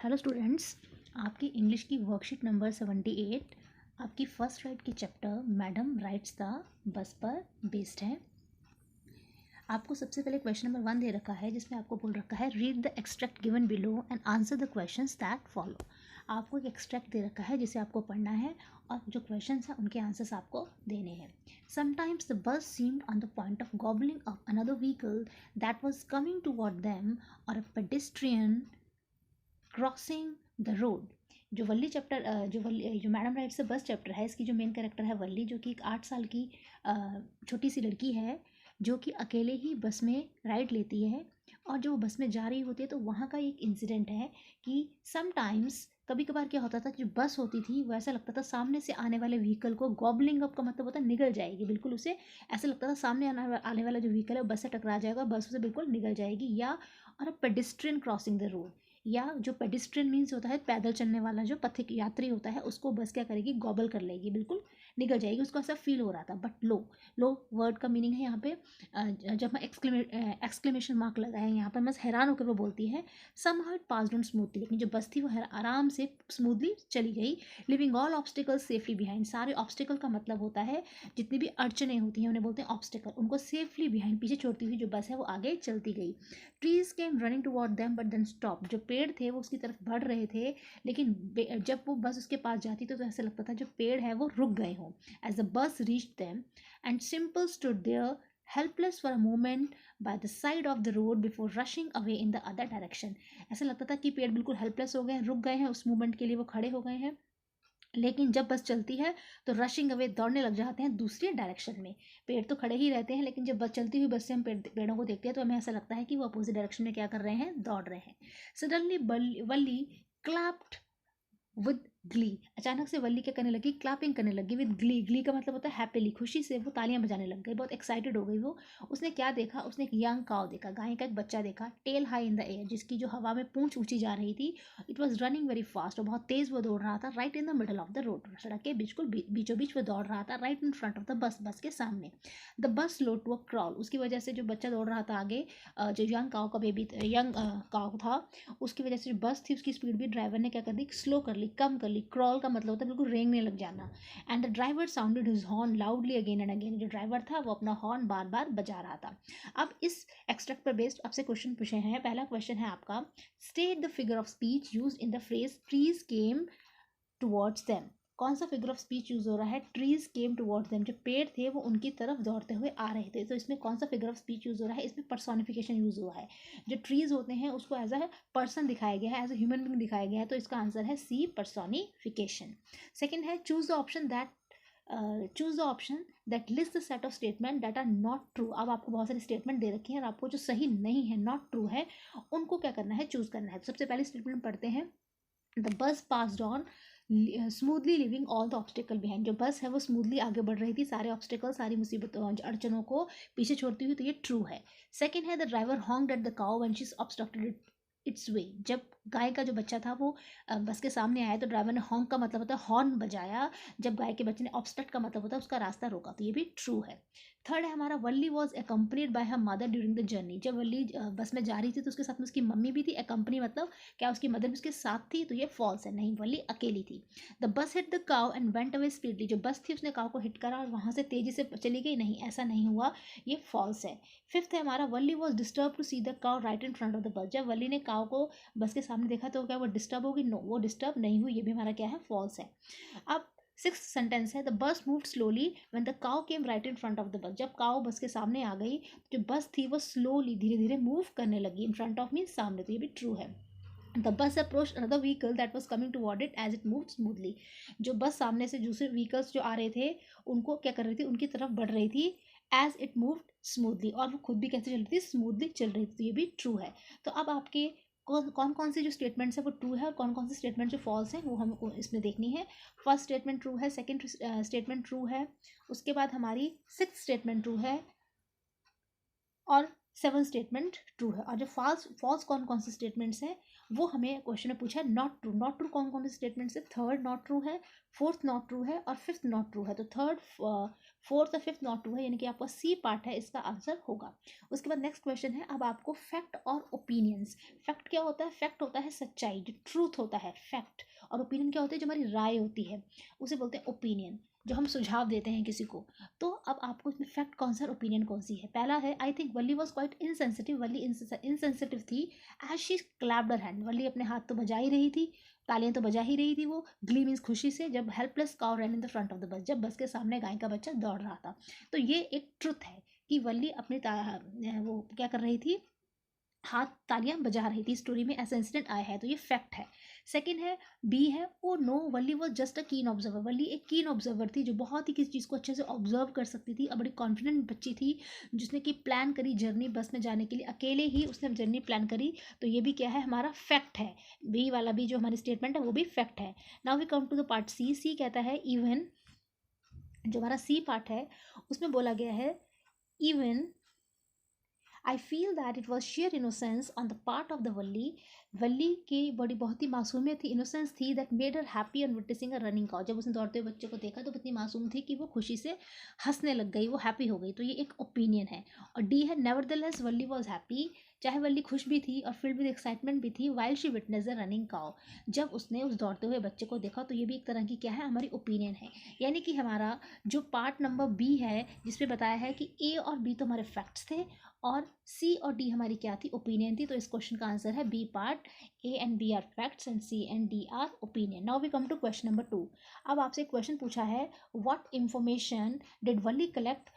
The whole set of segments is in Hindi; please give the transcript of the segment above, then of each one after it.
हेलो स्टूडेंट्स, आपकी इंग्लिश की वर्कशीट नंबर 78 आपकी फर्स्ट राइट की chapter madam rights the bus पर बेस्ड है। आपको सबसे पहले क्वेश्चन नंबर 1 दे रखा है जिसमें आपको बोल रखा है read the extract given below and answer the questions that follow. आपको एक एक्सट्रैक्ट दे रखा है जिसे आपको पढ़ना है और जो क्वेश्चंस हैं उनके आंसर्स आपको देने हैं। Sometimes the bus seemed on the point of gobbling up another vehicle that was coming toward them और a pedestrian crossing the road. जो वल्ली चैप्टर जो मैडम राइट से बस चैप्टर है, इसकी जो मेन कैरेक्टर है वल्ली, जो कि एक 8 साल की छोटी सी लड़की है जो कि अकेले ही बस में राइड लेती है। और जो वो बस में जा रही होती है तो वहाँ का एक इंसिडेंट है कि समटाइम्स कभी कभार क्या होता था कि जो बस होती थी वो ऐसा लगता था सामने से आने वाले व्हीकल को, गॉबलिंग अप का मतलब होता है निगल जाएगी, बिल्कुल उसे ऐसा लगता था सामने आने वाला जो व्हीकल है वो बस से टकरा जाएगा, बस उसे बिल्कुल निगल जाएगी। या और अ पेडिस्ट्रियन क्रॉसिंग द रोड, या जो पेडिस्ट्रियन मीन्स होता है पैदल चलने वाला जो पथिक यात्री होता है, उसको बस क्या करेगी, गॉबल कर लेगी, बिल्कुल निकल जाएगी। उसको ऐसा फील हो रहा था। बट लो लो वर्ड का मीनिंग है यहाँ पे जब हम एक्सक्लेमेशन मार्क लगाए हैं यहाँ पर, बस हैरान होकर वो बोलती है somehow it passed on smoothly, लेकिन जो बस थी वो आराम से स्मूथली चली गई। Living all obstacles safely behind, सारे ऑब्स्टिकल का मतलब होता है जितनी भी अड़चने होती हैं उन्हें बोलते हैं ऑब्स्टिकल, उनको सेफली बिहाइंड पीछे छोड़ती हुई जो बस है वो आगे चलती गई। Trees came running toward them but then stop, जो पेड़ थे वो उसकी तरफ बढ़ रहे थे लेकिन जब वो बस उसके पास जाती तो ऐसा लगता था जो पेड़ है वो रुक गए हों। As the bus reach them and simple stood there helpless for a moment by the side of the road before rushing away in the other direction. ऐसा लगता था कि पेड़ बिल्कुल हेल्पलेस हो गए हैं, रुक गए हैं, उस मोमेंट के लिए वो खड़े हो गए हैं। लेकिन जब बस चलती है तो रशिंग अवे, दौड़ने लग जाते हैं दूसरी डायरेक्शन में। पेड़ तो खड़े ही रहते हैं लेकिन जब बस चलती हुई बस से हम पेड़ों को देखते हैं तो हमें ऐसा लगता है कि वो अपोजिट डायरेक्शन में क्या कर रहे हैं, दौड़ रहे हैं। Suddenly Valli clapped with Glee, अचानक से वल्ली क्या करने लगी, क्लैपिंग करने लगी विद ग्ली। ग्ली का मतलब होता है हैप्पीली, खुशी से वो तालियां बजाने लग गई, बहुत एक्साइटेड हो गई वो। उसने क्या देखा, उसने एक यंग काउ देखा, गाय का एक बच्चा देखा, tail high in the air, जिसकी जो हवा में पूंछ ऊंची जा रही थी। It was running very fast, और बहुत तेज वो दौड़ रहा था। Right in the middle of the road, सड़क के बिल्कुल बीचों बीच वो दौड़ रहा था, right in front of the bus, bus के सामने। The bus slow to a crawl, उसकी वजह से जो बच्चा दौड़ रहा था आगे, जो यंग काउ का बेबी, यंग काउ था, उसकी वजह से जो बस थी उसकी स्पीड भी ड्राइवर ने क्या कर दी, स्लो कर ली, कम कर ली। क्रॉल का मतलब होता है बिल्कुल रेंगने लग जाना। And the driver sounded his horn loudly again and again, जो ड्राइवर था वो अपना हॉर्न बार बार बजा रहा था। अब इस एक्सट्रैक्ट पर बेस्ड आपसे क्वेश्चन पूछे हैं। पहला क्वेश्चन है आपका, state the figure of speech used in the phrase trees came towards them. कौन सा फिगर ऑफ स्पीच यूज हो रहा है, ट्रीज केम टुवर्ड्स देम, जो पेड़ थे वो उनकी तरफ दौड़ते हुए आ रहे थे। तो इसमें कौन सा फिगर ऑफ स्पीच यूज हो रहा है, इसमें पर्सोनिफिकेशन यूज हुआ है। जो ट्रीज होते हैं उसको एज अ पर्सन दिखाया गया है, एज अ ह्यूमन बीइंग दिखाया गया है, तो इसका आंसर है सी, पर्सोनिफिकेशन। सेकेंड है choose the option that choose the option that list the set of statement that are not true. अब आपको बहुत सारी स्टेटमेंट दे रखी है और आपको जो सही नहीं है, नॉट ट्रू है, उनको क्या करना है, चूज करना है। तो सबसे पहले स्टेटमेंट पढ़ते हैं, the bus passed on smoothly living all the obstacle behind, जो बस है वो स्मूथली आगे बढ़ रही थी, सारे ऑब्स्टिकल, सारी मुसीबतों अड़चनों को पीछे छोड़ती हुई, तो ये ट्रू है। सेकेंड है the driver honked at the cow when she obstructed its way, जब गाय का जो बच्चा था वो बस के सामने आया तो ड्राइवर ने हॉन्ग का मतलब होता है हॉर्न बजाया, जब गाय के बच्चे ने ऑब्स्ट्रक्ट का मतलब होता है उसका रास्ता रोका, तो ये भी ट्रू है। थर्ड है हमारा, Valli was accompanied by her mother during the journey, जब वल्ली बस में जा रही थी तो उसके साथ में उसकी मम्मी भी थी। एकम्पनी मतलब क्या उसकी मदर भी उसके साथ थी, तो ये फॉल्स है, नहीं वल्ली अकेली थी। The bus hit the cow and went away speedily, जो बस थी उसने काउ को हिट करा और वहाँ से तेजी से चली गई, नहीं ऐसा नहीं हुआ, ये फॉल्स है। फिफ्थ है हमारा, Valli was disturb to see the cow right in front of the bus, जब वल्ली ने काउ को बस के सामने देखा तो क्या वो डिस्टर्ब होगी, नो वो डिस्टर्ब नहीं हुई, ये भी हमारा क्या है, फॉल्स है। अब सिक्स सेंटेंस है, द बस moved slowly when the cow came right in front of the bus, जब काउ बस के सामने आ गई जो बस थी वो स्लोली धीरे धीरे मूव करने लगी, इन फ्रंट ऑफ मीन सामने, तो ये भी ट्रू है। The bus approach another vehicle that was coming toward it as it move smoothly, जो बस सामने से दूसरे व्हीकल्स जो आ रहे थे उनको क्या कर रही थी, उनकी तरफ बढ़ रही थी, एज इट मूव स्मूथली, और वो खुद भी कैसे चल रही थी, स्मूथली चल रही थी, तो ये भी ट्रू है। तो अब आपके कौन कौन सी जो स्टेटमेंट्स है वो ट्रू है और कौन कौन सी स्टेटमेंट जो फॉल्स है वो हमको इसमें देखनी है। फर्स्ट स्टेटमेंट ट्रू है, सेकंड स्टेटमेंट ट्रू है, उसके बाद हमारी सिक्स्थ स्टेटमेंट ट्रू है, और 7 स्टेटमेंट ट्रू है। और जो फॉल्स कौन कौन से स्टेटमेंट्स हैं वो हमें क्वेश्चन में पूछा है नॉट ट्रू। नॉट ट्रू कौन कौन से स्टेटमेंट्स है, थर्ड नॉट ट्रू है, फोर्थ नॉट ट्रू है और फिफ्थ नॉट ट्रू है। तो थर्ड, फोर्थ और फिफ्थ नॉट ट्रू है, यानी कि आपका सी पार्ट है इसका आंसर होगा। उसके बाद नेक्स्ट क्वेश्चन है अब आपको फैक्ट और ओपिनियंस। फैक्ट क्या होता है, फैक्ट होता है सच्चाई, जो ट्रूथ होता है फैक्ट, और ओपिनियन क्या होता है, जो हमारी राय होती है उसे बोलते हैं ओपिनियन, जो हम सुझाव देते हैं किसी को। तो अब आपको इसमें फैक्ट कौन सा, ओपिनियन कौन सी है। पहला है I think Valli was quite insensitive. Valli insensitive थी as she clapped her hand. Valli अपने हाथ तो बजा ही रही थी, तालियां तो बजा ही रही थी वो, ग्ली मीन्स खुशी से, जब helpless cow run in the front of the bus, जब बस के सामने गाय का बच्चा दौड़ रहा था। तो ये एक ट्रुथ है कि वल्ली अपनी वो क्या कर रही थी, हाथ तालियां बजा रही थी। स्टोरी में ऐसा इंसिडेंट आया है, तो ये फैक्ट है। सेकंड है बी है oh no Valli was just a keen observer. वल्ली एक कीन ऑब्जर्वर थी जो बहुत ही किसी चीज़ को अच्छे से ऑब्जर्व कर सकती थी और बड़ी कॉन्फिडेंट बच्ची थी, जिसने कि प्लान करी जर्नी बस में जाने के लिए, अकेले ही उसने जर्नी प्लान करी। तो ये भी क्या है, हमारा फैक्ट है। बी वाला भी जो हमारी स्टेटमेंट है वो भी फैक्ट है। Now we come to the part C. C कहता है इवन, जो हमारा सी पार्ट है उसमें बोला गया है even I feel that it was sheer innocence on the part of the Valli. Valli की बड़ी बहुत ही मासूमियत थी, इनोसेंस थी, that made her happy on witnessing a running cow. जब उसने दौड़ते हुए बच्चे को देखा तो इतनी मासूम थी कि वो खुशी से हंसने लग गई, वो हैप्पी हो गई। तो ये एक ओपिनियन है। और डी है नेवरदलेस वल्ली वॉज हैप्पी। चाहे वल्ली खुश भी थी और फिल्ड विद एक्साइटमेंट भी थी, while she witness the running cow. जब उसने उस दौड़ते हुए बच्चे को देखा, तो ये भी एक तरह की क्या है, हमारी ओपिनियन है। यानी कि हमारा जो पार्ट नंबर बी है जिसमें बताया है कि ए और बी तो हमारे फैक्ट्स थे और सी और डी हमारी क्या थी, ओपिनियन थी। तो इस क्वेश्चन का आंसर है B part, A and B are facts and C and D are opinion. Now we come to question number 2। अब आपसे क्वेश्चन पूछा है what information did Valli collect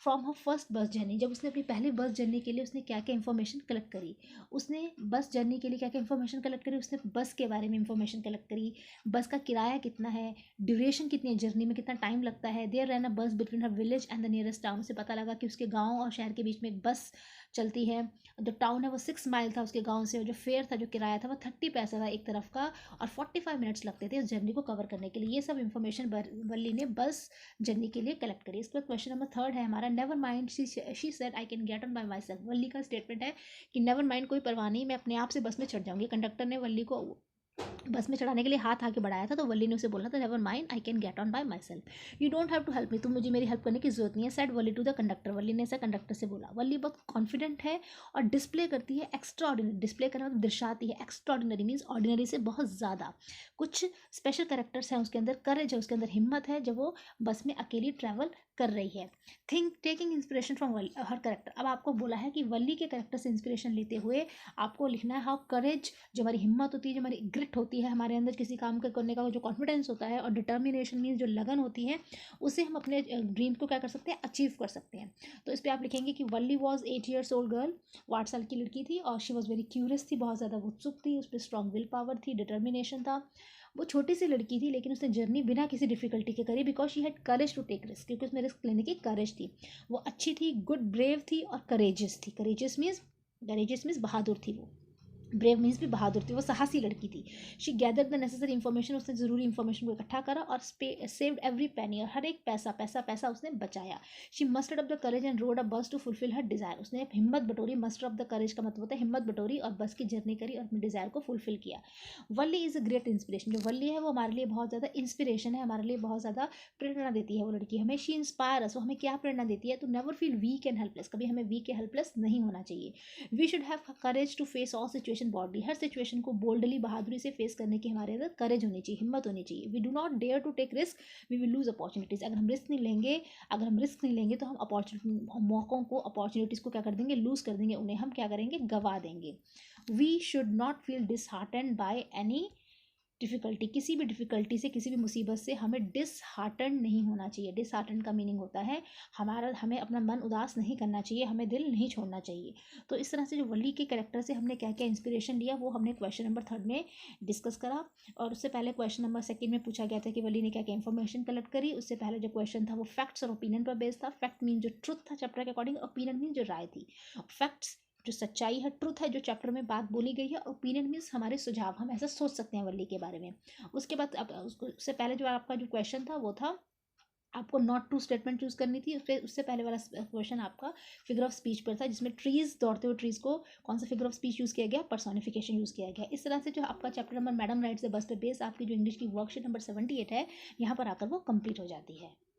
from her first bus journey. जब उसने अपनी पहली बस जर्नी के लिए उसने क्या क्या इन्फॉर्मेशन कलेक्ट करी, उसने बस जर्नी के लिए क्या क्या इन्फॉर्मेशन कलेक्ट करी, उसने बस के बारे में इन्फॉर्मेशन कलेक्ट करी, बस का किराया कितना है, ड्यूरेशन कितनी है, जर्नी में कितना टाइम लगता है। देयर रैन अ बस between her village and the nearest town. उसे पता लगा कि उसके गाँव और शहर के बीच में एक बस चलती है। जो टाउन है वो 6 माइल था उसके गाँव से, और जो फेयर था, जो किराया था, वो 30 पैसा था एक तरफ का, और 45 मिनट्स लगते थे इस जर्नी को कवर करने के लिए। ये सब इन्फॉर्मेशन वल्ली ने बस जर्नी के लिए कलेक्ट करी। इसके बाद क्वेश्चन नंबर 3 है हमारा never mind she said I can get on by myself. Valli का स्टेटमेंट है कि नेवर माइंड, कोई परवाह नहीं, मैं अपने आप से बस में चढ़ जाऊंगी। कंडक्टर ने वल्ली को बस में चढ़ाने के लिए हाथ आके बढ़ाया था, तो वल्ली ने उसे बोला था never mind I can get on by myself, you don't have to help me, तुम मुझे मेरी हेल्प करने की जरूरत नहीं है, said Valli to the conductor. वल्ली ने ऐसा कंडक्टर से बोला। वल्ली बहुत कॉन्फिडेंट है और डिस्प्ले करती है एक्स्ट्रा ऑर्डिनरी। डिस्प्ले करना मतलब दर्शाती है, एक्स्ट्रा ऑर्डिनरी मीन्स ऑर्डिनरी से बहुत ज़्यादा। कुछ स्पेशल कैरेक्टर्स हैं उसके अंदर, करेज है उसके अंदर, हिम्मत है, जब वो बस में अकेली ट्रैवल कर रही है। Think taking inspiration from her character. अब आपको बोला है कि वल्ली के करेक्टर से इंस्पिरेशन लेते हुए आपको लिखना है हाउ करेज, जो हमारी हिम्मत होती है, जो हमारी ग्रिट होती है, हमारे अंदर किसी काम को करने का जो कॉन्फिडेंस होता है, और डिटर्मिनेशन मीन्स जो लगन होती है, उससे हम अपने ड्रीम को क्या कर सकते हैं, अचीव कर सकते हैं। तो इस पर आप लिखेंगे कि वल्ली वॉज 8 years ओल्ड गर्ल, वो 8 साल की लड़की थी, और शी वॉज वेरी क्यूरियस थी, बहुत ज़्यादा उत्सुक थी, उस पर स्ट्रॉन्ग विल पावर थी, डिटर्मिनेशन था। वो छोटी सी लड़की थी लेकिन उसने जर्नी बिना किसी डिफिकल्टी के करी, because she had courage to take risk, क्योंकि उसमें रिस्क लेने की करेज थी। वो अच्छी थी, गुड ब्रेव थी और करेजियस थी। करेजियस मीन्स बहादुर थी वो, ब्रेव मीन्स भी बहादुर थी, वो साहसी लड़की थी। She gather the necessary information, उसने ज़रूरी इन्फॉर्मेशन को इकट्ठा करा और सेव्ड एवरी पेनी, और हर एक पैसा उसने बचाया। She mustered up the courage and rode a bus to fulfil her desire. उसने हिम्मत बटोरी, मस्टर अप द करेज का मतलब होता है हिम्मत बटोरी, और बस की जर्नी करी और अपने डिज़ायर को फुलफिल किया। वल्ली इज़ अ ग्रेट इंस्पिरेशन। जो वल्ली है वो हमारे लिए बहुत ज़्यादा इंस्पिरेशन है, हमारे लिए बहुत ज़्यादा प्रेरणा देती है वो लड़की हमें। शी इंस्पायर अस, वो हमें क्या प्रेरणा देती है, तो never feel weak and helpless, कभी हमें वीक या हेल्पलेस नहीं होना चाहिए। We should have courage to face all situation boldly, हर सिचुएशन को बोल्डली, बहादुरी से फेस करने की हमारे अंदर करेज होनी चाहिए, हिम्मत होनी चाहिए। We do not dare to take risk, we will lose opportunities. अगर हम रिस्क नहीं लेंगे तो हम मौक़ों को, अपॉर्चुनिटीज़ को क्या कर देंगे, लूज़ कर देंगे, उन्हें हम क्या करेंगे, गवा देंगे। We should not feel disheartened by any difficulty, किसी भी डिफ़िकल्टी से, किसी भी मुसीबत से हमें डिसहार्टन नहीं होना चाहिए। डिसहार्टन का मीनिंग होता है हमें अपना मन उदास नहीं करना चाहिए, हमें दिल नहीं छोड़ना चाहिए। तो इस तरह से जो वल्ली के कैरेक्टर से हमने क्या क्या इंस्पिरेशन लिया वो हमने क्वेश्चन नंबर 3 में डिस्कस करा। और उससे पहले क्वेश्चन नंबर 2 में पूछा गया था कि वल्ली ने क्या क्या इन्फॉर्मेशन कलेक्ट करी। उससे पहले जो क्वेश्चन था वो फैक्ट्स और ओपिनियन पर बेस्ड था। फैक्ट मीन जो ट्रुथ था चैप्टर के अकॉर्डिंग, ओपिनियन मीन जो राय थी। फैक्ट्स जो सच्चाई है, ट्रुथ है जो चैप्टर में बात बोली गई है, ओपिनियन मीन्स हमारे सुझाव, हम ऐसा सोच सकते हैं वल्ली के बारे में। उसके बाद अब उससे पहले जो आपका जो क्वेश्चन था वो था आपको नॉट टू स्टेटमेंट चूज़ करनी थी। उससे पहले वाला क्वेश्चन आपका फिगर ऑफ स्पीच पर था, जिसमें ट्रीज़, दौड़ते हुए ट्रीज़ को कौन सा फिगर ऑफ स्पीच यूज़ किया गया, पर्सोनिफिकेशन यूज़ किया गया। इस तरह से जो आपका chapter number madam rights the bus पे बेस आपकी जो इंग्लिश की वर्कशीट नंबर 78 है, यहाँ पर आकर वो कंप्लीट हो जाती है।